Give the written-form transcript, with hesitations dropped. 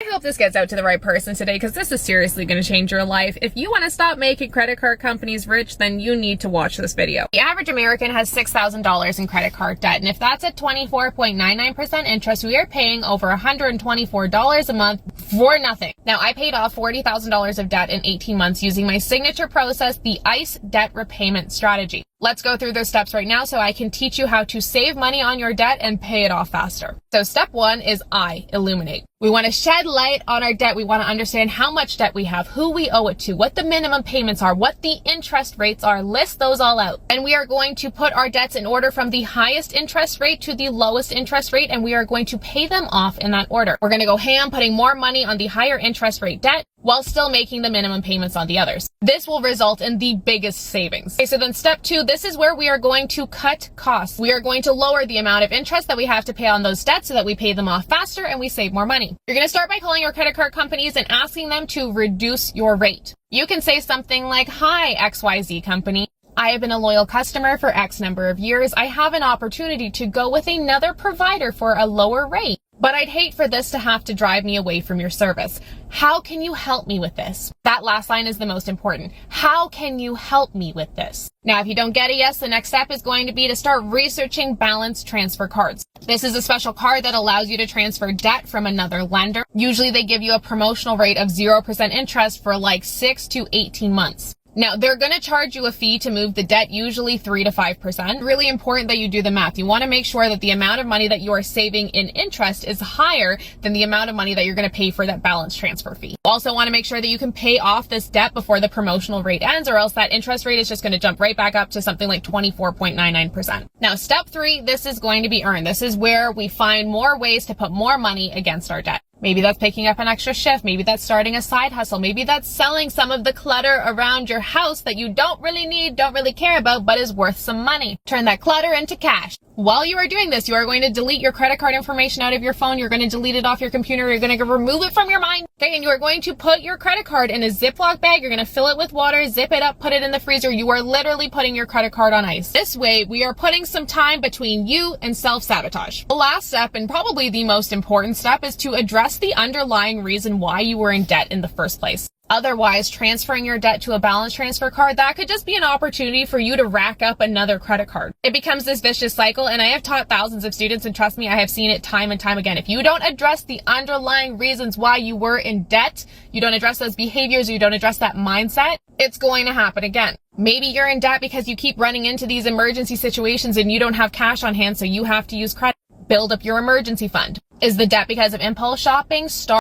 I hope this gets out to the right person today, because this is seriously going to change your life. If you want to stop making credit card companies rich, then you need to watch this video. The average American has $6,000 in credit card debt, and if that's at 24.99% interest, we are paying over $124 a month for nothing. Now, I paid off $40,000 of debt in 18 months using my signature process, the ICE debt repayment strategy. Let's go through those steps right now so I can teach you how to save money on your debt and pay it off faster. So step one is illuminate. We want to shed light on our debt. We want to understand how much debt we have, who we owe it to, what the minimum payments are, what the interest rates are. List those all out. And we are going to put our debts in order from the highest interest rate to the lowest interest rate, and we are going to pay them off in that order. We're going to go ham, putting more money on the higher interest rate debt while still making the minimum payments on the others. This will result in the biggest savings. Okay, so then step two, this is where we are going to cut costs. We are going to lower the amount of interest that we have to pay on those debts so that we pay them off faster and we save more money. You're going to start by calling your credit card companies and asking them to reduce your rate. You can say something like, "Hi, XYZ company. I have been a loyal customer for X number of years. I have an opportunity to go with another provider for a lower rate, but I'd hate for this to have to drive me away from your service. How can you help me with this?" That last line is the most important. How can you help me with this? Now, if you don't get a yes, the next step is going to be to start researching balance transfer cards. This is a special card that allows you to transfer debt from another lender. Usually they give you a promotional rate of 0% interest for like 6 to 18 months. Now, they're going to charge you a fee to move the debt, usually 3 to 5%. Really important that you do the math. You want to make sure that the amount of money that you are saving in interest is higher than the amount of money that you're going to pay for that balance transfer fee. You also want to make sure that you can pay off this debt before the promotional rate ends, or else that interest rate is just going to jump right back up to something like 24.99%. Now, step three, this is going to be earned. This is where we find more ways to put more money against our debt. Maybe that's picking up an extra shift. Maybe that's starting a side hustle. Maybe that's selling some of the clutter around your house that you don't really need, don't really care about, but is worth some money. Turn that clutter into cash. While you are doing this, you are going to delete your credit card information out of your phone. You're going to delete it off your computer. You're going to remove it from your mind. Okay, and you are going to put your credit card in a Ziploc bag. You're going to fill it with water, zip it up, put it in the freezer. You are literally putting your credit card on ice. This way, we are putting some time between you and self-sabotage. The last step, and probably the most important step, is to address the underlying reason why you were in debt in the first place. Otherwise, transferring your debt to a balance transfer card, that could just be an opportunity for you to rack up another credit card. It becomes this vicious cycle, and I have taught thousands of students, and trust me, I have seen it time and time again. If you don't address the underlying reasons why you were in debt, you don't address those behaviors, you don't address that mindset, it's going to happen again. Maybe you're in debt because you keep running into these emergency situations and you don't have cash on hand, so you have to use credit. Build up your emergency fund. Is the debt because of impulse shopping? Start